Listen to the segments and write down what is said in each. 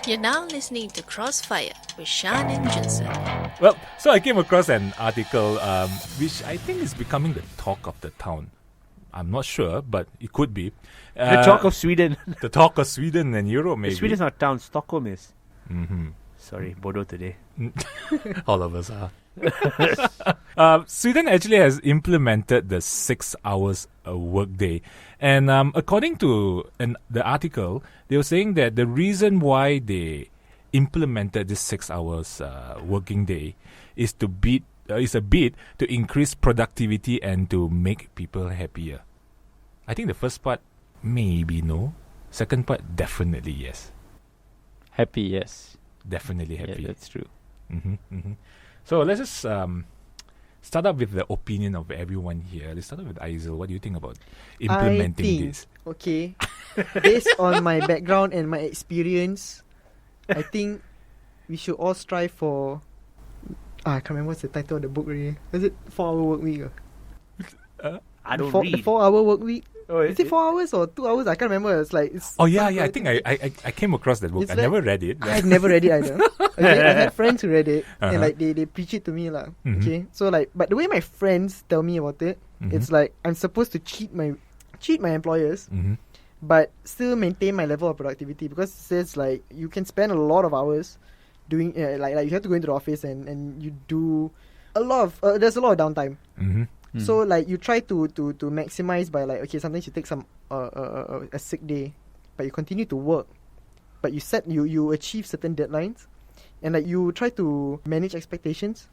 You're now listening to Krossfire with Shan and Johnson. Well, so I came across an article which I think is becoming the talk of the town. I'm not sure, but it could be. The talk of Sweden. The talk of Sweden and Europe, maybe. Sweden's not town, Stockholm is. Mm-hmm. Sorry, Bodo today. All of us are. Sweden actually has implemented the 6 hours a workday. And according to the article, they were saying that the reason why they implemented this 6 hours working day is a bit to increase productivity and to make people happier. I think the first part, maybe no. Second part, definitely yes. Happy, yes. Definitely happy. Yeah, that's true. Mm-hmm, mm-hmm. So let's just start up with the opinion of everyone here. Let's start up with Aizyl. What do you think about implementing this? Okay, based on my background and my experience, I think we should all strive for... I can't remember what's the title of the book really. Is it 4 hour work week? I don't The read. 4 hour work week? Oh, Is it 4 hours or 2 hours? I can't remember. It's like... I think I came across that book. It's I like- never read it. I've never read it either. Okay, I had friends who read it and Uh-huh. like they preach it to me lah. Mhm. Okay, so like, but the way my friends tell me about it, Mhm. it's like I'm supposed to cheat my employers, Mm-hmm. but still maintain my level of productivity, because it says like you can spend a lot of hours doing like you have to go into the office and you do a lot of there's a lot of downtime. Mm-hmm. So like you try to maximize by like, okay, sometimes you take some a sick day, but you continue to work, but you achieve certain deadlines, and like you try to manage expectations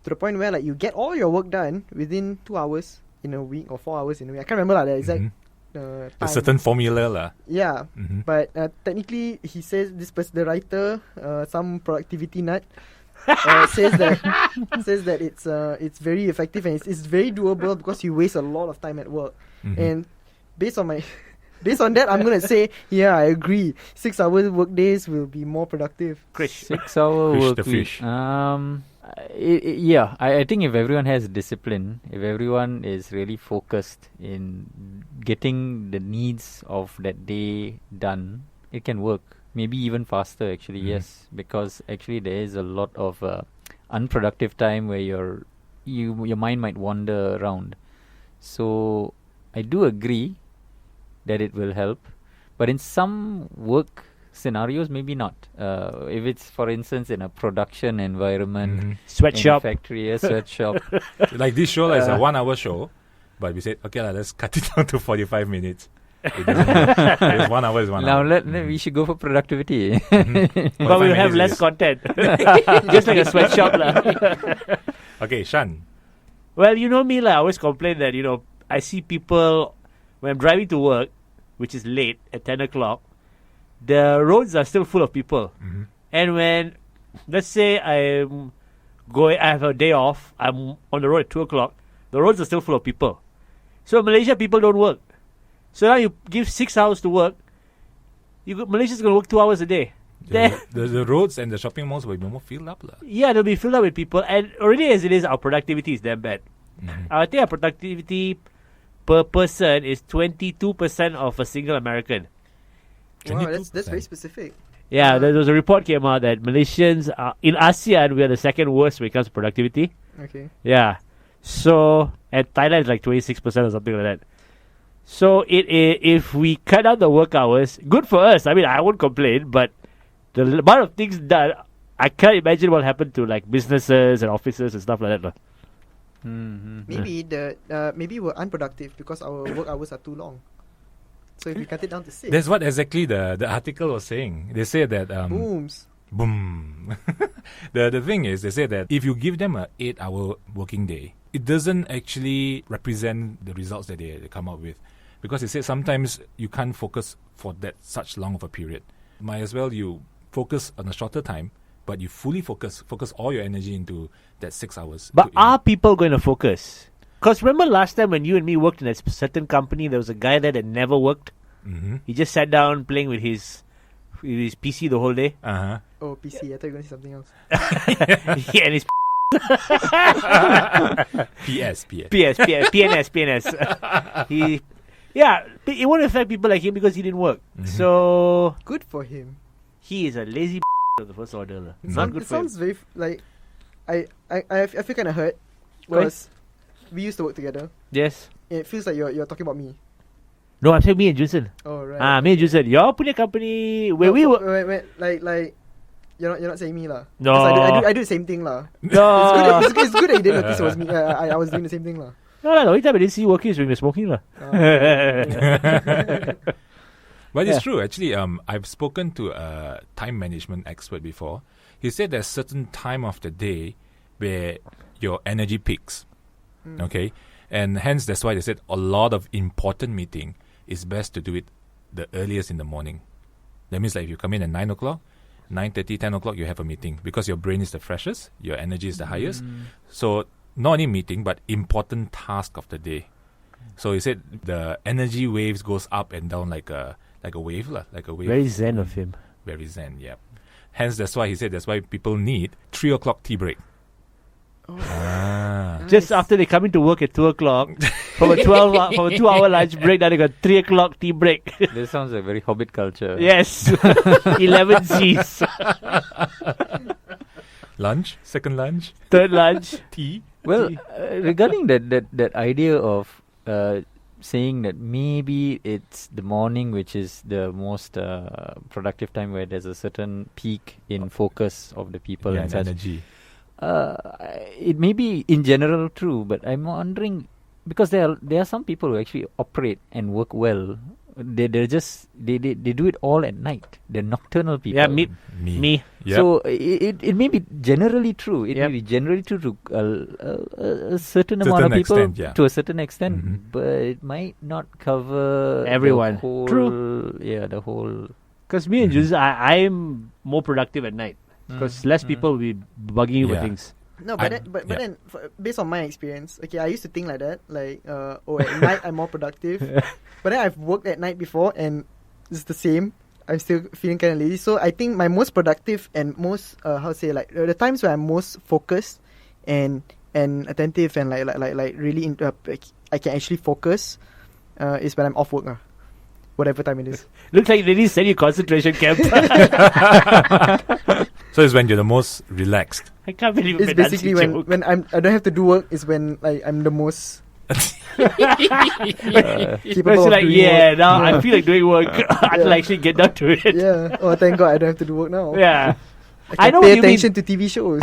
to the point where like you get all your work done within 2 hours in a week or 4 hours in a week. I can't remember the exact A time. certain formula lah. Yeah, Mm-hmm. but technically he says the writer, some productivity nut, says that it's very effective and it's very doable because you waste a lot of time at work. Mm-hmm. And based on that, I'm gonna say, yeah, I agree. 6 hours work days will be more productive. Krish. 6 hour Fish work the week. fish. I think if everyone has discipline, if everyone is really focused in getting the needs of that day done, it can work. Maybe even faster, actually, yes. Because actually there is a lot of unproductive time where your mind might wander around. So I do agree that it will help, but in some work scenarios, maybe not. If it's, for instance, in a production environment, in a Sweatshop. factory, a sweatshop. Like this show is a 1 hour show, but we said, okay, let's cut it down to 45 minutes. It doesn't matter. It's 1 hour is 1 Now hour. we should go for productivity. But 45 we'll have minutes less is- content. Just like a sweatshop. lah. Okay, Shan. Well, you know me, I always complain that, I see people, when I'm driving to work, which is late at 10 o'clock, the roads are still full of people. Mm-hmm. And when, let's say I have a day off, I'm on the road at 2 o'clock, the roads are still full of people. So in Malaysia, people don't work. So now you give 6 hours to work, Malaysia's going to work 2 hours a day. The roads and the shopping malls will be more filled up. Yeah, they'll be filled up with people. And already as it is, our productivity is damn bad. Mm-hmm. I think our productivity per person is 22% of a single American. Wow, that's 22%. very specific. Yeah, there was a report came out that Malaysians, in ASEAN, we are the second worst when it comes to productivity. Okay. Yeah. So, and Thailand is like 26% or something like that. So, if we cut down the work hours, good for us. I mean, I won't complain, but the amount of things done, I can't imagine what happened to like businesses and offices and stuff like that. Maybe we're unproductive because our work hours are too long. So if we cut it down to 6, That's what exactly the article was saying. They say that booms. boom. The thing is, they say that if you give them a 8 hour working day, it doesn't actually represent the results that they come up with, because they say sometimes you can't focus for that such long of a period. Might as well you focus on a shorter time, but you fully focus all your energy into that 6 hours. But are people going to focus? Because remember last time when you and me worked in a certain company, there was a guy there that never worked. Mm-hmm. He just sat down playing with his PC the whole day. Uh-huh. Oh, PC. I thought you were going to say something else. Yeah, and his PS. PNS. Yeah, it won't affect people like him because he didn't work. So Good for him. he is a lazy of the first order. lah. It's Mm. not good It for him. sounds very I feel kind of hurt because we used to work together. Yes. It feels like you're talking about me. No, I'm saying me and Junsen. Oh right. Me and Junsen. Your punya company where we were. Wait, like you're not saying me lah. No. 'Cause I do the same thing lah. No. It's good that you didn't notice it was me. I was doing the same thing lah. No, the only time I didn't see you working is when we were smoking lah. But Yeah. it's true. Actually, I've spoken to a time management expert before. He said there's certain time of the day where your energy peaks. Okay, and hence that's why they said a lot of important meeting is best to do it the earliest in the morning. That means like if you come in at 9 o'clock, 9:30, 10 o'clock, you have a meeting because your brain is the freshest, your energy is the highest. So not only meeting but important task of the day. So he said the energy waves goes up and down like a wave lah, like a wave. Very zen of him. Very zen, yeah. Hence that's why he said that's why people need 3 o'clock tea break. Just after they come into work at 2 o'clock, from a 2-hour lunch break, then they got 3 o'clock tea break. This sounds like very Hobbit culture. Yes. 11 C's. Lunch, second lunch, Third lunch. tea. Well, regarding that idea of saying that maybe it's the morning which is the most productive time where there's a certain peak in focus of the people Yeah, and such. energy. It may be in general true, but I'm wondering because there are some people who actually operate and work well. They do it all at night. They're nocturnal people. Yeah, me. Yep. So it may be generally true. It Yep. may be generally true to a certain amount of people extent, yeah. to a certain extent, Mhm. but it might not cover Everyone. The whole, True. Yeah, the whole. Because me and Junsen, I'm more productive at night. Because less people will be bugging you for Yeah. things. No, but I- then based on my experience, okay, I used to think like that, like at night I'm more productive, but then I've worked at night before and it's the same. I'm still feeling kind of lazy, so I think my most productive and most the times where I'm most focused and attentive and like really I can actually focus is when I'm off work, whatever time it is. Looks like they need to send you concentration camp. So it's when you're the most relaxed. I can't believe It's basically when I don't have to do work is when like I'm the most capable It's of like, doing work. now I feel like doing work until I actually get down to it. Yeah. Oh, thank God I don't have to do work now. Yeah. I know can what pay you mean. attention to TV shows.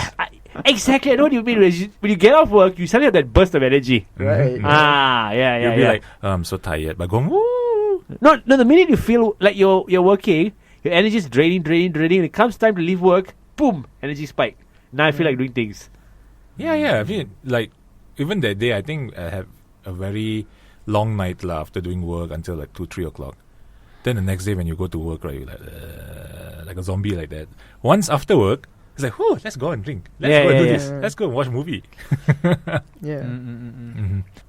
Exactly, I know what you mean. When you get off work, you suddenly have that burst of energy. Right. Yeah. You'll be like, I'm so tired, but going, woo. No, the minute you feel like you're working, your energy is draining. When it comes time to leave work, boom, energy spike. Now I feel like doing things. Yeah. I mean, like, even that day, I think I have a very long night after doing work until like 2-3 o'clock. Then the next day when you go to work, right, you're like a zombie like that. Once after work, it's like, whoo, let's go and drink. Let's go and do this. Let's go and watch a movie. Yeah.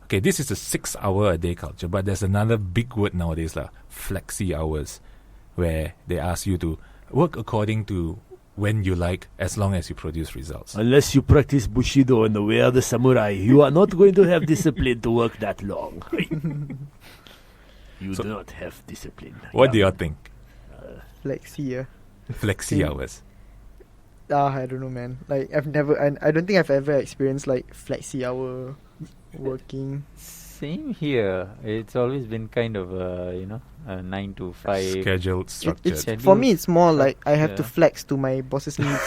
Okay, this is a 6-hour a day culture, but there's another big word nowadays, flexi hours, where they ask you to work according to when you like, as long as you produce results. Unless you practice Bushido in the way of the samurai, you are not going to have discipline to work that long. You So- do not have discipline. What do you think? Flexi, Flexi hours. I don't know, man. Like I've never, I don't think I've ever experienced like flexi hour working. Same here. It's always been kind of a 9 to 5. Scheduled, structured. It's for me. It's more like I have to Yeah. flex to my boss's needs.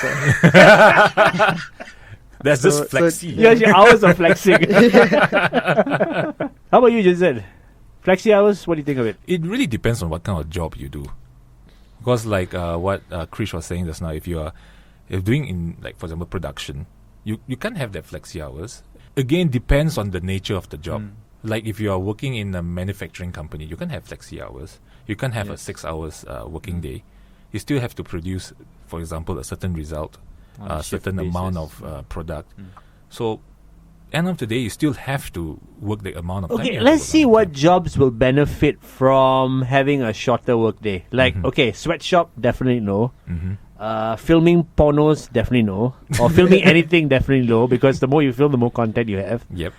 That's So- just so- flexi. You have your hours of flexing. How about you, Jensen? Flexi hours, what do you think of it? It really depends on what kind of job you do. Because like what Krish was saying just now, if you're doing in, like, for example, production, you can't have that flexi hours. Again, depends on the nature of the job. Like if you are working in a manufacturing company, you can have flexi hours. You can't have a 6 hours working day. You still have to produce, for example, a certain result, On a a shift certain amount basis. of product. So, end of the day, you still have to work the amount of time. Okay, you have to let's work see on what time. jobs will benefit from having a shorter work day. Like, okay, sweatshop, definitely no. Filming pornos, definitely no. Or filming anything, definitely no. Because the more you film, the more content you have. Yep.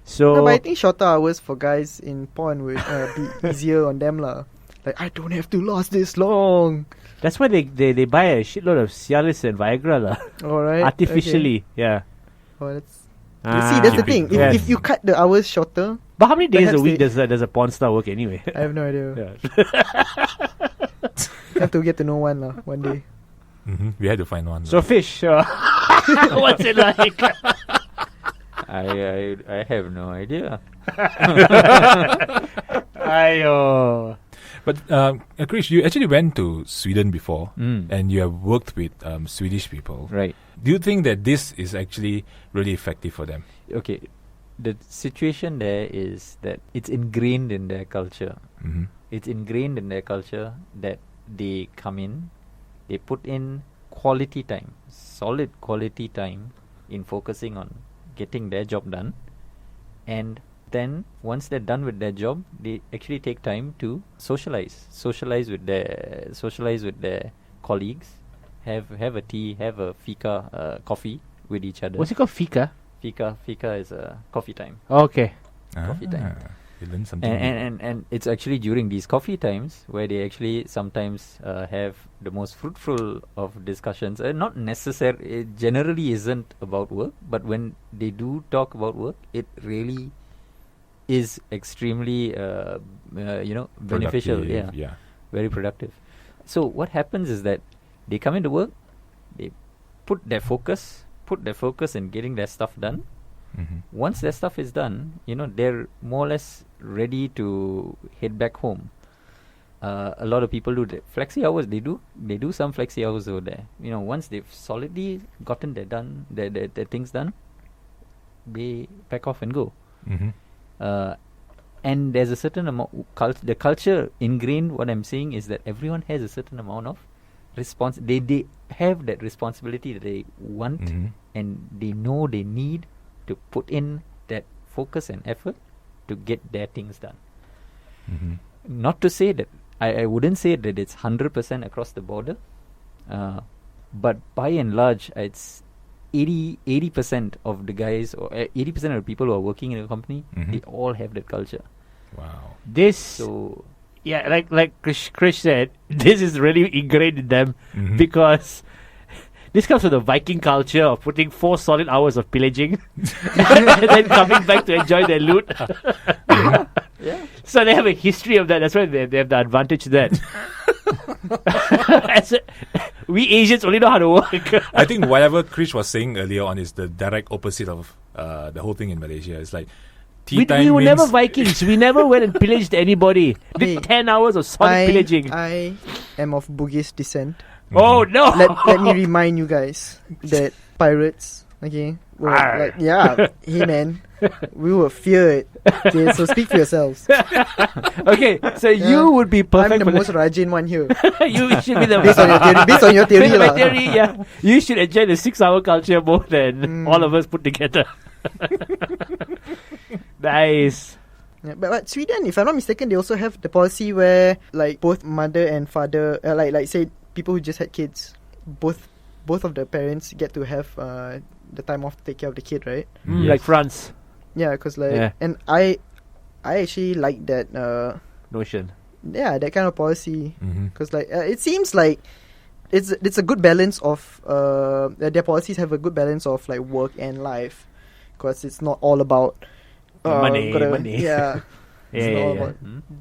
So No, but I think shorter hours for guys in porn would be easier on them lah. Like, I don't have to last this long. that's why they buy a shitload of Cialis and Viagra lah. Alright. Artificially, yeah. Oh, that's... You see, that's the thing. If, Yes. if you cut the hours shorter, But how many days a Perhaps week they- does a porn star work anyway? I have no idea. Yeah. You have to get to know one lah, one day. We had to find one. So fish, what's it like? I have no idea. Ayo. But Krish, you actually went to Sweden before, Mm. and you have worked with Swedish people. Right. Do you think that this is actually really effective for them? Okay. The situation there is that it's ingrained in their culture. Mm-hmm. It's ingrained in their culture that they come in, they put in quality time, solid quality time in focusing on getting their job done, and then once they're done with their job, they actually take time to socialize with their colleagues, have a tea, have a fika, coffee with each other. What's it called? Fika? Fika is a coffee time. Okay. Coffee time. You learned something. And it's actually during these coffee times where they actually sometimes have the most fruitful of discussions. Not necessarily, it generally isn't about work, but when they do talk about work, it really is extremely, beneficial. Productive, Yeah, very productive. So what happens is that they come into work, they put their focus in getting their stuff done. Mm-hmm. Once their stuff is done, they're more or less ready to head back home. A lot of people do flexi hours. They do some flexi hours over there. Once they've solidly gotten their things done, they pack off and go. Mm-hmm. And there's a certain amount. The culture ingrained. What I'm saying is that everyone has a certain amount of response. They have that responsibility that they want, Mm-hmm. and they know they need to put in that focus and effort to get their things done. Mm-hmm. Not to say that I wouldn't say that it's 100% across the border, but by and large, it's 80% of the guys or 80% of the people who are working in a company, Mhm. they all have that culture. Wow. This, So yeah, like Krish said, this is really ingrained in them Mhm. because this comes from the Viking culture of putting 4 solid hours of pillaging and then coming back to enjoy their loot. yeah, So they have a history of that. That's why they have the advantage there. We Asians only know how to work. I think whatever Krish was saying earlier on is the direct opposite of the whole thing in Malaysia. It's like tea we time were means never Vikings. We never went and pillaged anybody. Hey, Did 10 hours of solid pillaging. I am of Bugis descent. Oh no! Let me remind you guys that pirates, okay, were Arr. like, yeah, hey man, we were feared. Okay, so speak for yourselves. Okay, so Yeah. you would be I'm perfect the for most Rajin one here. You should be the Based on your theory, based on your theory, Based on my lah. theory, yeah. You should enjoy the 6-hour culture more than all of us put together. Nice. Yeah, but Sweden, if I'm not mistaken, they also have the policy where like both mother and father, like say people who just had kids, both of the parents get to have the time off to take care of the kid, right? Yes. Like France Yeah, because like, Yeah. and I actually like that. notion. Yeah, that kind of policy. Mhm. Because like it seems like it's a good balance of their policies have a good balance of like work and life, because it's not all about Money. Yeah, it's not all Yeah. about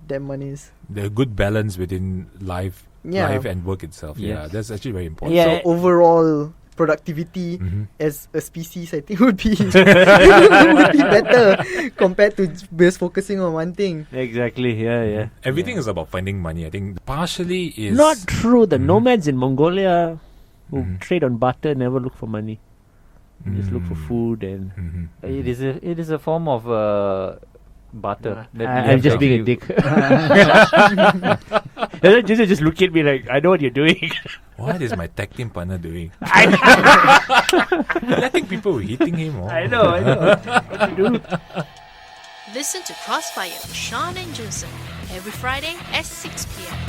them monies. The good balance within life and work itself. Yeah, Yes. that's actually very important. Yeah. So overall productivity Mhm. as a species, I think would be would be better compared to just focusing on one thing. Exactly. Yeah. Everything is about finding money. I think partially is Not true. The Mhm. nomads in Mongolia who Mhm. trade on barter never look for money. Just look for Mm. food and. Mhm. it is a form of barter. that we I'm have just to being a do. dick. just look at me like I know what you're doing. What is my tag team partner doing? I Letting people hitting him. Oh. know. What you do? Listen to Crossfire with Shan and Joseph every Friday at 6 p.m.